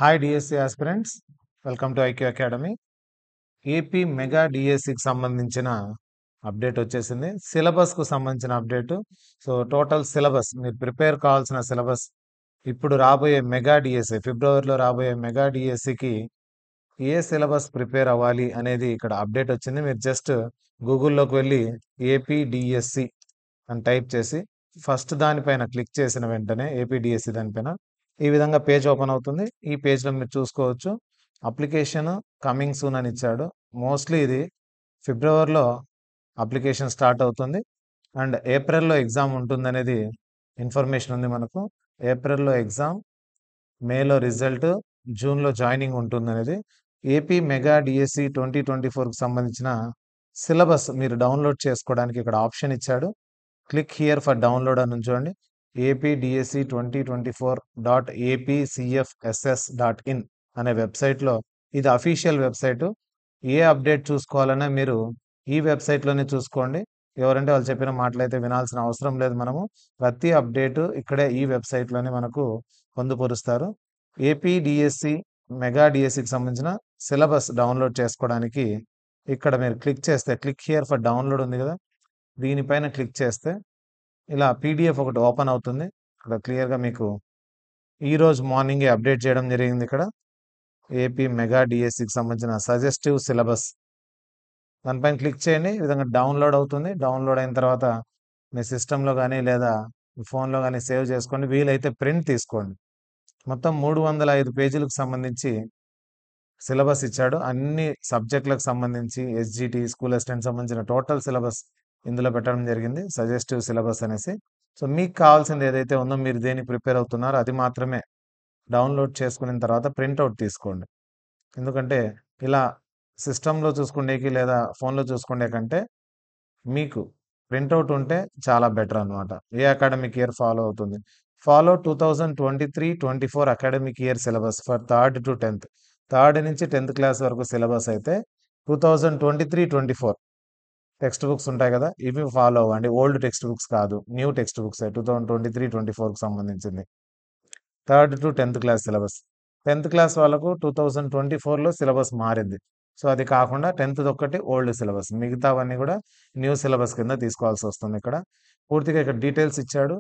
Hi DSC aspirants, welcome to IQ academy. AP mega డిఎస్సికి సంబంధించిన update వచ్చేసింది. సిలబస్కు సంబంధించిన అప్డేట్. సో టోటల్ సిలబస్ మీరు ప్రిపేర్ కావాల్సిన సిలబస్ ఇప్పుడు రాబోయే మెగా డిఎస్సి, ఫిబ్రవరిలో రాబోయే మెగా డిఎస్సికి ఏ సిలబస్ ప్రిపేర్ అవ్వాలి అనేది ఇక్కడ అప్డేట్ వచ్చింది. మీరు జస్ట్ గూగుల్లోకి వెళ్ళి ఏపీ డిఎస్సి అని టైప్ చేసి ఫస్ట్ దానిపైన క్లిక్ చేసిన వెంటనే ఏపీ డిఎస్సి దానిపైన ఈ విధంగా పేజ్ ఓపెన్ అవుతుంది. ఈ పేజ్లో మీరు చూసుకోవచ్చు అప్లికేషన్ కమింగ్ సూన్ అని ఇచ్చాడు. మోస్ట్లీ ఇది ఫిబ్రవరిలో అప్లికేషన్ స్టార్ట్ అవుతుంది అండ్ ఏప్రిల్లో ఎగ్జామ్ ఉంటుంది అనేది ఇన్ఫర్మేషన్ ఉంది మనకు. ఏప్రిల్లో ఎగ్జామ్, మేలో రిజల్ట్, జూన్లో జాయినింగ్ ఉంటుంది అనేది. ఏపీ మెగా డిఎస్సి 2024కి సంబంధించిన సిలబస్ మీరు డౌన్లోడ్ చేసుకోవడానికి ఇక్కడ ఆప్షన్ ఇచ్చాడు. క్లిక్ హియర్ ఫర్ డౌన్లోడ్ అని చూడండి. ఏపీడిఎస్సి 2024.apcfss.in అనే వెబ్సైట్లో, ఇది అఫీషియల్ వెబ్సైటు. ఏ అప్డేట్ చూసుకోవాలన్నా మీరు ఈ వెబ్సైట్లోనే చూసుకోండి. ఎవరంటే వాళ్ళు చెప్పిన మాటలైతే వినాల్సిన అవసరం లేదు. మనము ప్రతి అప్డేటు ఇక్కడే ఈ వెబ్సైట్లోనే మనకు పొందుపరుస్తారు. ఏపీడిఎస్సి మెగా డిఎస్సికి సంబంధించిన సిలబస్ డౌన్లోడ్ చేసుకోవడానికి ఇక్కడ మీరు క్లిక్ చేస్తే, క్లిక్ హియర్ ఫర్ డౌన్లోడ్ ఉంది కదా, దీనిపైన క్లిక్ చేస్తే ఇలా పీడిఎఫ్ ఒకటి ఓపెన్ అవుతుంది. ఇక్కడ క్లియర్గా మీకు ఈరోజు మార్నింగే అప్డేట్ చేయడం జరిగింది. ఇక్కడ ఏపీ మెగా డిఎస్సికి సంబంధించిన సజెస్టివ్ సిలబస్ దానిపైన క్లిక్ చేయండి. ఈ విధంగా డౌన్లోడ్ అవుతుంది. డౌన్లోడ్ అయిన తర్వాత మీ సిస్టంలో కానీ లేదా మీ ఫోన్లో కానీ సేవ్ చేసుకోండి. వీలైతే ప్రింట్ తీసుకోండి. మొత్తం 305 పేజీలకు సంబంధించి సిలబస్ ఇచ్చాడు. అన్ని సబ్జెక్టులకు సంబంధించి ఎస్జిటి, స్కూల్ అసిస్టెంట్ సంబంధించిన టోటల్ సిలబస్ ఇందులో పెట్టడం జరిగింది, సజెస్టివ్ సిలబస్ అనేసి. సో మీకు కావాల్సింది ఏదైతే ఉందో, మీరు దేనికి ప్రిపేర్ అవుతున్నారో అది మాత్రమే డౌన్లోడ్ చేసుకున్న తర్వాత ప్రింట్అవుట్ తీసుకోండి. ఎందుకంటే ఇలా సిస్టంలో చూసుకునేకి లేదా ఫోన్లో చూసుకునే కంటే మీకు ప్రింట్అవుట్ ఉంటే చాలా బెటర్ అనమాట. ఏ అకాడమిక్ ఇయర్ ఫాలో అవుతుంది, follow 2023-24 academic year syllabus for 3rd to 10th, 3rd నుంచి 10th క్లాస్ వరకు సిలబస్ అయితే 2023-24 టెక్స్ట్ బుక్స్ ఉంటాయి కదా, ఇవి ఫాలో అవ్వండి. ఓల్డ్ టెక్స్ట్ బుక్స్ కాదు, న్యూ టెక్స్ట్ బుక్స్ 2023-24కి సంబంధించింది. 3rd to 10th class syllabus. 10th class వాళ్ళకు 2024లో సిలబస్ మారింది. సో అది కాకుండా 10th ఒక్కటి ఓల్డ్ సిలబస్, మిగతావన్నీ కూడా న్యూ సిలబస్ కింద తీసుకోవాల్సి వస్తుంది. ఇక్కడ పూర్తిగా ఇక్కడ డీటెయిల్స్ ఇచ్చాడు.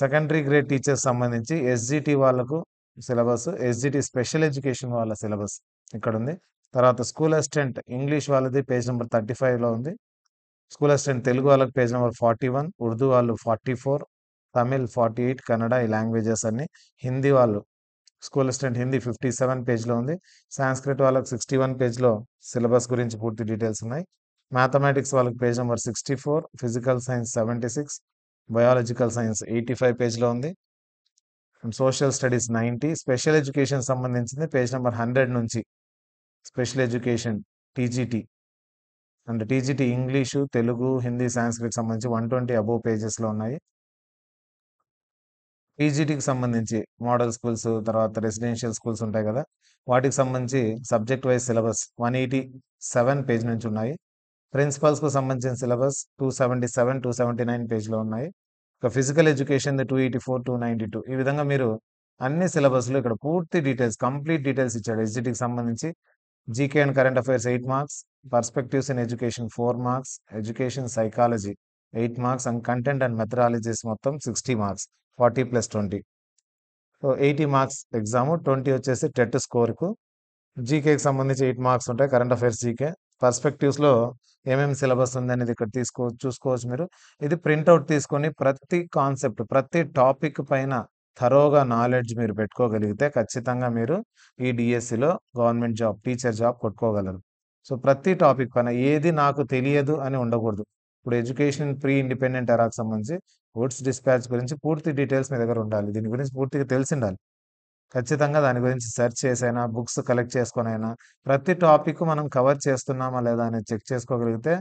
సెకండరీ గ్రేడ్ టీచర్స్ సంబంధించి ఎస్జిటి వాళ్ళకు సిలబస్, ఎస్జిటి స్పెషల్ ఎడ్యుకేషన్ వాళ్ళ సిలబస్ ఇక్కడ ఉంది. తర్వాత స్కూల్ అసిస్టెంట్ ఇంగ్లీష్ వాళ్ళది పేజ్ నెంబర్ 35లో ఉంది. స్కూల్ అసిస్టెంట్ తెలుగు వాళ్ళకి పేజ్ నెంబర్ 41, ఉర్దూ వాళ్ళు 44, తమిళ్ 48, కన్నడ ఈ లాంగ్వేజెస్ అన్ని. హిందీ వాళ్ళు స్కూల్ అసిస్టెంట్ హిందీ 57 పేజ్లో ఉంది. సాంస్క్రిట్ వాళ్ళకి 61 పేజ్లో సిలబస్ గురించి పూర్తి డీటెయిల్స్ ఉన్నాయి. మ్యాథమెటిక్స్ వాళ్ళకి page number 64, physical science 76, biological science 85 పేజ్లో ఉంది. సోషల్ స్టడీస్ 90, స్పెషల్ ఎడ్యుకేషన్ సంబంధించింది పేజ్ నెంబర్ 100 నుంచి. Special education TGT and TGT English, Telugu, Hindi, Sanskrit సంబంధించి 120 అబోవ్ పేజెస్లో ఉన్నాయి. పీజీటీకి సంబంధించి మోడల్ స్కూల్స్, తర్వాత రెసిడెన్షియల్ స్కూల్స్ ఉంటాయి కదా, వాటికి సంబంధించి సబ్జెక్ట్ వైజ్ సిలబస్ 187 పేజ్ నుంచి ఉన్నాయి. ప్రిన్సిపల్స్కు సంబంధించిన సిలబస్ 277, 279 పేజ్లో ఉన్నాయి. ఇక ఫిజికల్ ఎడ్యుకేషన్ 284, 292. ఈ విధంగా మీరు అన్ని సిలబస్లో ఇక్కడ పూర్తి డీటెయిల్స్, కంప్లీట్ డీటెయిల్స్ ఇచ్చాడు. ఎస్జిటికి సంబంధించి GK and current affairs 8 marks, perspectives in education 4 marks, education psychology 8 marks and content and methodologies మొత్తం 60 మార్క్స్, 40 + 20. సో 80 మార్క్స్ ఎగ్జాము, 20 వచ్చేసి టెట్ స్కోర్కు. జీకేకి సంబంధించి 8 మార్క్స్ ఉంటాయి, కరెంట్ అఫైర్స్ జీకే. పర్స్పెక్టివ్స్లో ఏమేమి సిలబస్ ఉందనేది ఇక్కడ చూసుకోవచ్చు మీరు. ఇది ప్రింట్అవుట్ తీసుకొని ప్రతి కాన్సెప్ట్, ప్రతి టాపిక్ పైన థరోగా నాలెడ్జ్ మీరు పెట్టుకోగలిగితే ఖచ్చితంగా మీరు ఈ డిఎస్సిలో గవర్నమెంట్ జాబ్, టీచర్ జాబ్ కొట్టుకోగలరు. సో ప్రతి టాపిక్ పైన ఏది నాకు తెలియదు అని ఉండకూడదు. ఇప్పుడు ఎడ్యుకేషన్ ప్రీ ఇండిపెండెంట్ ఎరాకి సంబంధించి వుడ్స్ డిస్పాచ్ గురించి పూర్తి డీటెయిల్స్ మీ దగ్గర ఉండాలి. దీని గురించి పూర్తిగా తెలిసి ఉండాలి. ఖచ్చితంగా దాని గురించి సెర్చ్ చేసైనా, బుక్స్ కలెక్ట్ చేసుకొనైనా ప్రతి టాపిక్ మనం కవర్ చేస్తున్నామా లేదా అనేది చెక్ చేసుకోగలిగితే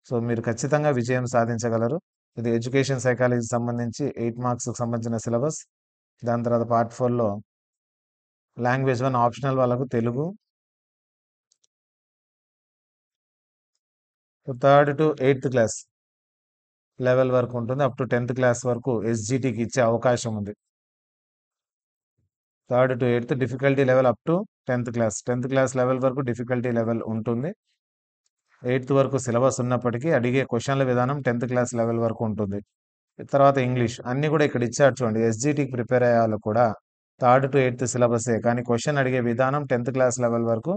సో మీరు ఖచ్చితంగా విజయం సాధించగలరు. ఇది ఎడ్యుకేషన్ సైకాలజీకి సంబంధించి 8 మార్క్స్కి సంబంధించిన సిలబస్. దాని తర్వాత పార్ట్ 4లో లాంగ్వేజ్ 1 ఆప్షనల్ వాళ్ళకు Telugu. 3rd to 8th class level వరకు ఉంటుంది. అప్ టు 10th క్లాస్ వరకు ఎస్జిటికి ఇచ్చే అవకాశం ఉంది. Third to eighth difficulty level up to 10th class. 10th class level వరకు డిఫికల్టీ లెవెల్ ఉంటుంది. 8th వరకు సిలబస్ ఉన్నప్పటికీ అడిగే క్వశ్చన్ల విధానం 10th క్లాస్ లెవెల్ వరకు ఉంటుంది. తర్వాత ఇంగ్లీష్ అన్నీ కూడా ఇక్కడ ఇచ్చారు చూడండి. ఎస్జిటికి ప్రిపేర్ అయ్యే వాళ్ళు కూడా థర్డ్ టు ఎయిత్ సిలబసే, కానీ క్వశ్చన్ అడిగే విధానం 10th క్లాస్ లెవెల్ వరకు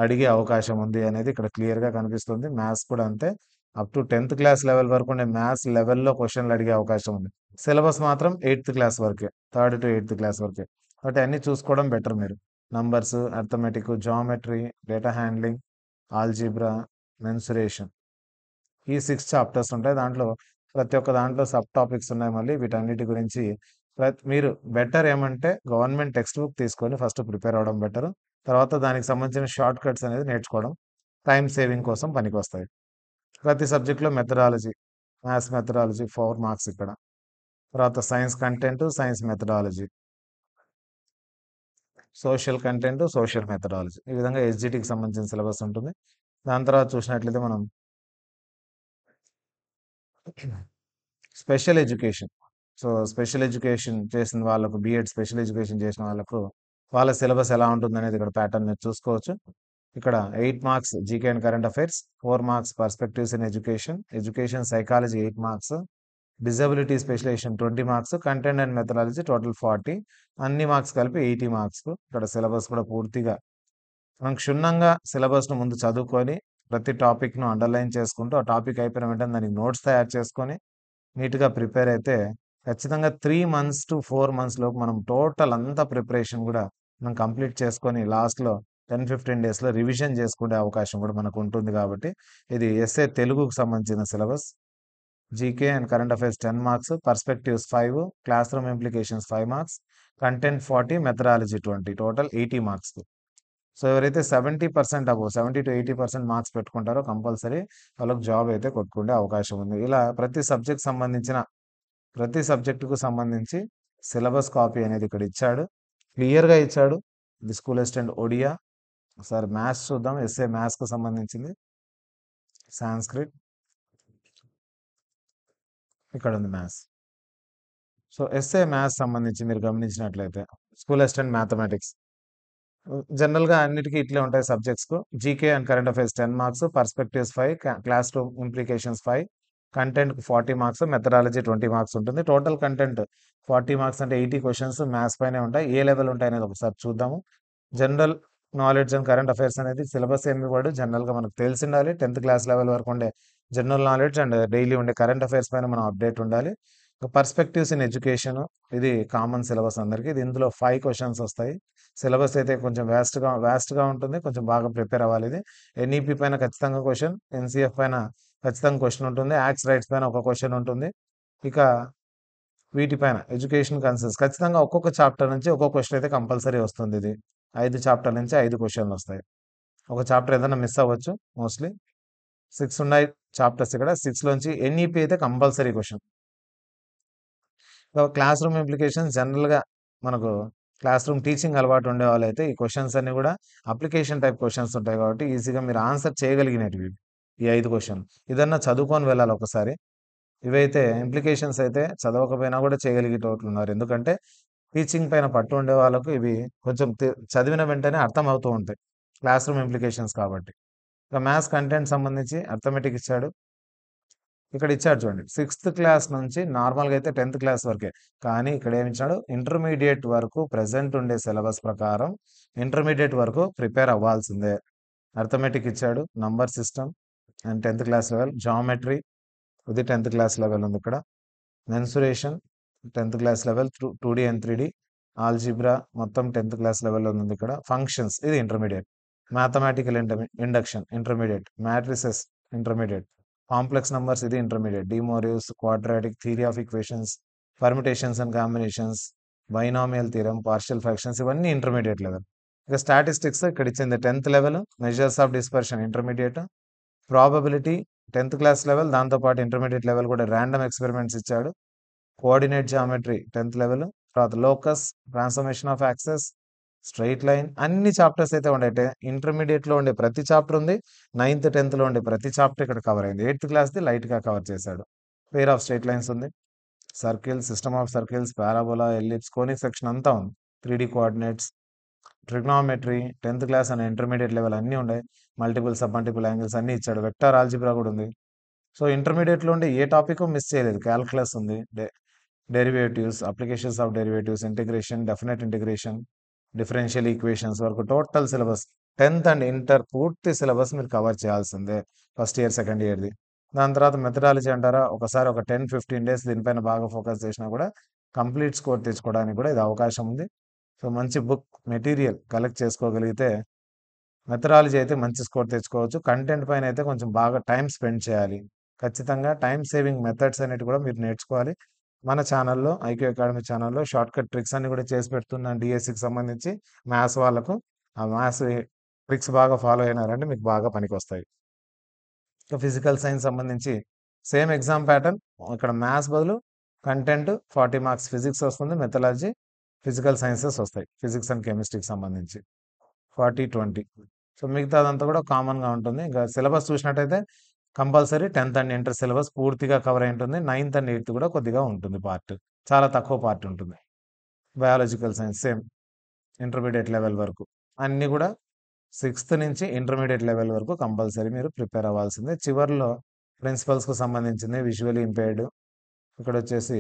అడిగే అవకాశం ఉంది అనేది ఇక్కడ క్లియర్గా కనిపిస్తుంది. మ్యాథ్స్ కూడా అంతే, up to 10th class level వరకు ఉండే మ్యాథ్స్ లెవెల్లో క్వశ్చన్లు అడిగే అవకాశం ఉంది. సిలబస్ మాత్రం 8th క్లాస్ వరకే, థర్డ్ టు 8th క్లాస్ వరకే. కాబట్టి అన్నీ చూసుకోవడం బెటర్ మీరు. Numbers, arithmetic, geometry, data handling, algebra, mensuration, ఈ 6 చాప్టర్స్ ఉంటాయి. దాంట్లో ప్రతి ఒక్క దాంట్లో సబ్ టాపిక్స్ ఉన్నాయి. మళ్ళీ వీటన్నిటి గురించి మీరు బెటర్ ఏమంటే గవర్నమెంట్ టెక్స్ట్ బుక్ తీసుకొని ఫస్ట్ ప్రిపేర్ అవ్వడం బెటర్. తర్వాత దానికి సంబంధించిన షార్ట్ కట్స్ అనేది నేర్చుకోవడం టైం సేవింగ్ కోసం పనికొస్తాయి. ప్రతి సబ్జెక్ట్లో మెథడాలజీ, మ్యాథ్స్ మెథడాలజీ 4 మార్క్స్ ఇక్కడ. తర్వాత science content, science methodology, social content, social methodology, ఈ విధంగా ఎస్జిటికి సంబంధించిన సిలబస్ ఉంటుంది. దాని తర్వాత చూసినట్లయితే మనం special education. So special education చేసిన వాళ్ళకు, బీఎడ్ స్పెషల్ ఎడ్యుకేషన్ చేసిన వాళ్ళకు వాళ్ళ సిలబస్ ఎలా ఉంటుంది అనేది ఇక్కడ ప్యాటర్న్ మీరు చూసుకోవచ్చు. ఇక్కడ 8 marks GK and current affairs, 4 marks perspectives in education, education psychology 8 marks, disability specialization 20 marks, content and methodology total 40, అన్ని మార్క్స్ కలిపి 80 మార్క్స్. ఇక్కడ సిలబస్ కూడా పూర్తిగా మనం క్షుణ్ణంగా సిలబస్ను ముందు చదువుకొని ప్రతి టాపిక్ను అండర్లైన్ చేసుకుంటూ ఆ టాపిక్ అయిపోయిన వెంటనే దానికి నోట్స్ తయారు చేసుకొని నీట్గా ప్రిపేర్ అయితే ఖచ్చితంగా 3 మంత్స్ టు 4 మంత్స్ లోపు మనం టోటల్ అంతా ప్రిపరేషన్ కూడా మనం కంప్లీట్ చేసుకొని లాస్ట్లో 10-15 డేస్లో రివిజన్ చేసుకునే అవకాశం కూడా మనకు ఉంటుంది. కాబట్టి ఇది ఎస్ఏ తెలుగుకు సంబంధించిన syllabus. GK and current affairs 10 marks, perspectives 5, class room implications 5 marks, content 40, methodology 20, total 80 marks. So ఎవరైతే 70% అబోవ్ 70-80% మార్క్స్ పెట్టుకుంటారో కంపల్సరీ వాళ్ళకి జాబ్ అయితే కొట్టుకునే అవకాశం ఉంది. ఇలా ప్రతి సబ్జెక్టుకు సంబంధించి సిలబస్ కాపీ అనేది ఇక్కడ ఇచ్చాడు, క్లియర్గా ఇచ్చాడు. ఇది స్కూల్ అసిస్టెంట్ ఒడియా. ఒకసారి మ్యాథ్స్ చూద్దాం. ఎస్ఏ మ్యాథ్స్కు సంబంధించింది సాంస్క్రిట్, ఇక్కడ ఉంది మ్యాథ్స్. సో ఎస్ఏ మ్యాథ్స్ సంబంధించి మీరు గమనించినట్లయితే స్కూల్ అసిస్టెంట్ మ్యాథమెటిక్స్ జనరల్గా అన్నిటికీ ఇట్లే ఉంటాయి సబ్జెక్ట్స్కు. GK and current affairs 10 marks, perspectives 5, class room implications 5, content 40 marks, methodology 20 marks ఉంటుంది. టోటల్ కంటెంట్ 40 మార్క్స్ అంటే 80 క్వశ్చన్స్ మ్యాథ్స్ పైనే ఉంటాయి. ఏ లెవెల్ ఉంటాయి అనేది ఒకసారి చూద్దాము. General knowledge and current affairs అనేది సిలబస్ ఏమి ఇవ్వడు, జనరల్గా మనకు తెలిసి ఉండాలి. 10th క్లాస్ లెవెల్ వరకు ఉండే జనరల్ నాలెడ్జ్ అండ్ డైలీ ఉండే కరెంట్ అఫైర్స్ పైన మనం అప్డేట్ ఉండాలి. పర్స్పెక్టివ్స్ ఇన్ ఎడ్యుకేషన్, ఇది కామన్ సిలబస్ అందరికీ. ఇది ఇందులో 5 క్వశ్చన్స్ వస్తాయి. సిలబస్ అయితే కొంచెం వ్యాస్ట్గా ఉంటుంది, కొంచెం బాగా ప్రిపేర్ అవ్వాలి. ఇది ఎన్ఈపి పైన ఖచ్చితంగా క్వశ్చన్, ఎన్సిఎఫ్ పైన ఖచ్చితంగా క్వశ్చన్ ఉంటుంది, యాక్స్ రైట్స్ పైన ఒక క్వశ్చన్ ఉంటుంది. ఇక వీటిపైన ఎడ్యుకేషన్ కన్సెన్స్ ఖచ్చితంగా ఒక్కొక్క చాప్టర్ నుంచి ఒక్కొక్క క్వశ్చన్ అయితే కంపల్సరీ వస్తుంది. ఇది 5 చాప్టర్ నుంచి 5 క్వశ్చన్లు వస్తాయి. ఒక చాప్టర్ ఏదైనా మిస్ అవ్వచ్చు. మోస్ట్లీ 6 ఉన్నాయి చాప్టర్స్ ఇక్కడ. 6లోంచి ఎన్ఈపి అయితే compulsory question. Class room implications జనరల్గా మనకు క్లాస్ రూమ్ టీచింగ్ అలవాటు ఉండే వాళ్ళైతే ఈ క్వశ్చన్స్ అన్ని కూడా అప్లికేషన్ టైప్ క్వశ్చన్స్ ఉంటాయి కాబట్టి ఈజీగా మీరు ఆన్సర్ చేయగలిగినవి ఈ 5 క్వశ్చన్. ఇదన్నా చదువుకొని వెళ్ళాలి ఒకసారి. ఇవైతే ఇంప్లికేషన్స్ అయితే చదవకపోయినా కూడా చేయగలిగేటోట్లు ఉన్నారు. ఎందుకంటే టీచింగ్ పైన పట్టు ఉండే వాళ్ళకు ఇవి కొంచెం చదివిన వెంటనే అర్థం అవుతూ ఉంటాయి, క్లాస్ రూమ్ ఇంప్లికేషన్స్ కాబట్టి. ఇక మ్యాథ్స్ కంటెంట్ సంబంధించి అర్థమెటిక్ ఇచ్చాడు. ఇక్కడ ఇచ్చాడు చూడండి, 6th క్లాస్ నుంచి నార్మల్గా అయితే 10th క్లాస్ వరకే, కానీ ఇక్కడ ఏమి ఇచ్చాడు, ఇంటర్మీడియట్ వరకు ప్రజెంట్ ఉండే సిలబస్ ప్రకారం ఇంటర్మీడియట్ వరకు ప్రిపేర్ అవ్వాల్సిందే. అర్థమెటిక్ ఇచ్చాడు, number system and 10th class level, geometry ఇది 10th క్లాస్ లెవెల్ ఉంది ఇక్కడ, mensuration 10th class level, 2D and 3D, algebra మొత్తం 10th క్లాస్ లెవెల్లో ఉంది ఇక్కడ, ఫంక్షన్స్ ఇది intermediate, mathematical induction intermediate, matrices intermediate, complex numbers ఇది intermediate, De Moivre's, quadratic, theory of equations, permutations and combinations, binomial theorem, partial fractions ఇవన్నీ intermediate level. ఇక statistics ఇక్కడ ఇచ్చింది 10th level, measures of dispersion intermediate, probability 10th class level, దాంతోపాటు intermediate level కూడా random experiments ఇచ్చాడు, coordinate geometry 10th level, తర్వాత locus, transformation of access, straight line, అన్ని chapters అయితే ఉండే ఇంటర్మీడియట్లో ఉండే ప్రతి చాప్టర్ ఉంది. 9th 10thలో ఉండే ప్రతి చాప్టర్ ఇక్కడ కవర్ అయింది. 8th క్లాస్ది లైట్గా కవర్ చేశాడు. పేర్ ఆఫ్ స్ట్రైట్ లైన్స్ ఉంది, circles, system of circles, parabola, ellipse, conic section అంతా ఉంది. 3D coordinates, trigonometry, 10th class and intermediate level అన్నీ ఉన్నాయి. మల్టిపుల్ సబ్ మల్టిపుల్ యాంగిల్స్ అన్నీ ఇచ్చాడు. వెక్టార్ ఆల్జీబ్రా కూడా ఉంది. సో ఇంటర్మీడియట్‌లో ఉండే ఏ టాపిక్ మిస్ చేయలేదు. కాలిక్యులస్ ఉంది. Derivatives, applications of derivatives, integration, definite integration, differential equations వరకు total syllabus 10th and inter పూర్తి సిలబస్ మీరు కవర్ చేయాల్సిందే. ఫస్ట్ ఇయర్, సెకండ్ ఇయర్‌ది. దాని తర్వాత మెథడాలజీ అంటారా? ఒకసారి ఒక 10, 15 డేస్ దీనిపైన బాగా ఫోకస్ చేసినా కూడా కంప్లీట్ స్కోర్ తెచ్చుకోవడానికి కూడా ఇది అవకాశం ఉంది. సో మంచి బుక్ మెటీరియల్ కలెక్ట్ చేసుకోగలిగితే మెథడాలజీ అయితే మంచి స్కోర్ తెచ్చుకోవచ్చు. కంటెంట్ పైన అయితే కొంచెం బాగా టైం స్పెండ్ చేయాలి. ఖచ్చితంగా టైమ్ సేవింగ్ మెథడ్స్ అనేటివి కూడా మీరు నేర్చుకోవాలి. మన ఛానల్‌లో ఐక్యూ అకాడమీ ఛానల్‌లో షార్ట్‌కట్ ట్రిక్స్ అన్ని కూడా చేసి పెడుతున్నాను డీఎస్సీకి సంబంధించి మ్యాథ్స్ వాళ్ళకు. ఆ మ్యాథ్స్ ట్రిక్స్ బాగా ఫాలో అయినారంటే మీకు బాగా పనికొస్తాయి. ఇక ఫిజికల్ సైన్స్ సంబంధించి సేమ్ ఎగ్జామ్ ప్యాటర్న్. ఇక్కడ మ్యాథ్స్ బదులు కంటెంట్ 40 మార్క్స్ ఫిజిక్స్ వస్తుంది. మెథడాలజీ, ఫిజికల్ సైన్సెస్ వస్తాయి. ఫిజిక్స్ అండ్ కెమిస్ట్రీకి సంబంధించి 40, 20. సో మిగతాదంతా కూడా కామన్‌గా ఉంటుంది. ఇంకా సిలబస్ చూసినట్టయితే compulsory 10th and inter syllabus పూర్తిగా కవర్ అయి ఉంటుంది. 9th అండ్ 8th కూడా కొద్దిగా ఉంటుంది పార్ట్. చాలా తక్కువ పార్ట్ ఉంటుంది. Biological science same intermediate level వరకు. అన్నీ కూడా 6th నుంచి ఇంటర్మీడియట్ లెవెల్ వరకు కంపల్సరీ మీరు ప్రిపేర్ అవ్వాల్సిందే. చివర్లో ప్రిన్సిపల్స్‌కు సంబంధించింది, విజువల్లీ ఇంపైర్డ్, ఇక్కడొచ్చేసి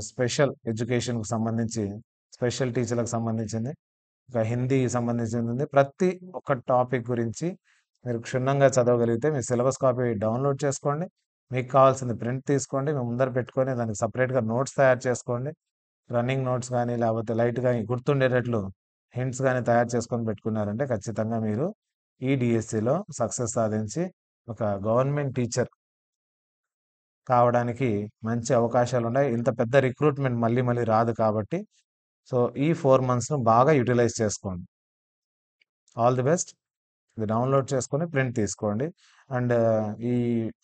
స్పెషల్ ఎడ్యుకేషన్‌కు సంబంధించి స్పెషల్ టీచర్‌లకు సంబంధించింది. ఇంకా హిందీకి సంబంధించింది ఉంది. ప్రతి ఒక్క టాపిక్ గురించి మీరు క్షుణ్ణంగా చదవగలిగితే మీ సిలబస్ కాపీ డౌన్లోడ్ చేసుకోండి. మీకు కావాల్సింది ప్రింట్ తీసుకోండి. మీ ముందర పెట్టుకొని దానికి సెపరేట్‌గా నోట్స్ తయారు చేసుకోండి. రన్నింగ్ నోట్స్ గానీ, లేకపోతే లైట్‌గా గుర్తుండేటట్లు హింట్స్ గానీ తయారు చేసుకొని పెట్టుకున్నారంటే ఖచ్చితంగా మీరు ఈ డీఎస్సీలో సక్సెస్ సాధించి ఒక గవర్నమెంట్ టీచర్ కావడానికి మంచి అవకాశాలున్నాయి. ఇంత పెద్ద రిక్రూట్‌మెంట్ మళ్ళీ మళ్ళీ రాదు కాబట్టి సో ఈ 4 మంత్స్‌ను బాగా యుటిలైజ్ చేసుకోండి. All the best. ఇది డౌన్లోడ్ చేసుకొని ప్రింట్ తీసుకోండి. అండ్ ఈ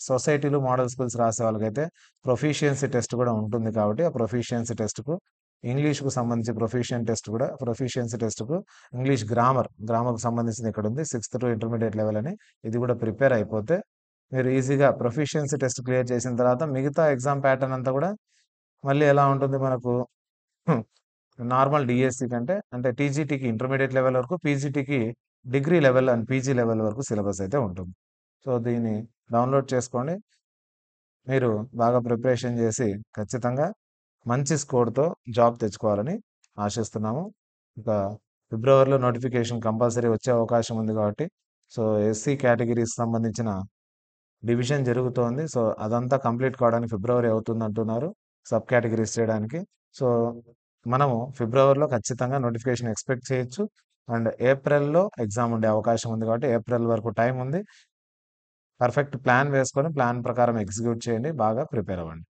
సొసైటీలు, మోడల్ స్కూల్స్ రాసే వాళ్ళకైతే ప్రొఫిషియన్సీ టెస్ట్ కూడా ఉంటుంది కాబట్టి ఆ ప్రొఫిషియన్సీ టెస్ట్‌కు ఇంగ్లీష్‌కు సంబంధించి ప్రొఫిషియన్సీ టెస్ట్‌కు ఇంగ్లీష్ గ్రామర్‌కు సంబంధించింది ఇక్కడుంది. 6th టు ఇంటర్మీడియట్ లెవెల్ అని. ఇది కూడా ప్రిపేర్ అయిపోతే మీరు ఈజీగా ప్రొఫిషియన్సీ టెస్ట్ క్లియర్ చేసిన తర్వాత మిగతా ఎగ్జామ్ ప్యాటర్న్ అంతా కూడా మళ్ళీ ఎలా ఉంటుంది మనకు నార్మల్ డీఎస్సీ కంటే అంటే టీజీటీకి ఇంటర్మీడియట్ లెవెల్ వరకు, పీజీటీకి degree level and PG level వరకు సిలబస్ అయితే ఉంటుంది. సో దీన్ని డౌన్లోడ్ చేసుకోండి. మీరు బాగా ప్రిపరేషన్ చేసి ఖచ్చితంగా మంచి స్కోర్‌తో జాబ్ తెచ్చుకోవాలని ఆశిస్తున్నాము. ఇక ఫిబ్రవరిలో నోటిఫికేషన్ కంపల్సరీ వచ్చే అవకాశం ఉంది కాబట్టి సో ఎస్సీ కేటగిరీకి సంబంధించిన డివిజన్ జరుగుతోంది. సో అదంతా కంప్లీట్ కావడానికి ఫిబ్రవరి అవుతుందంటున్నారు. సబ్ కేటగిరీస్ చేయడానికి. సో మనము ఫిబ్రవరిలో ఖచ్చితంగా నోటిఫికేషన్ ఎక్స్‌పెక్ట్ చేయొచ్చు. అండ్ ఏప్రిల్‌లో ఎగ్జామ్ ఉండే అవకాశం ఉంది కాబట్టి ఏప్రిల్ వరకు టైం ఉంది. పర్ఫెక్ట్ ప్లాన్ వేసుకొని ప్లాన్ ప్రకారం ఎగ్జిక్యూట్ చేయండి. బాగా ప్రిపేర్ అవ్వండి.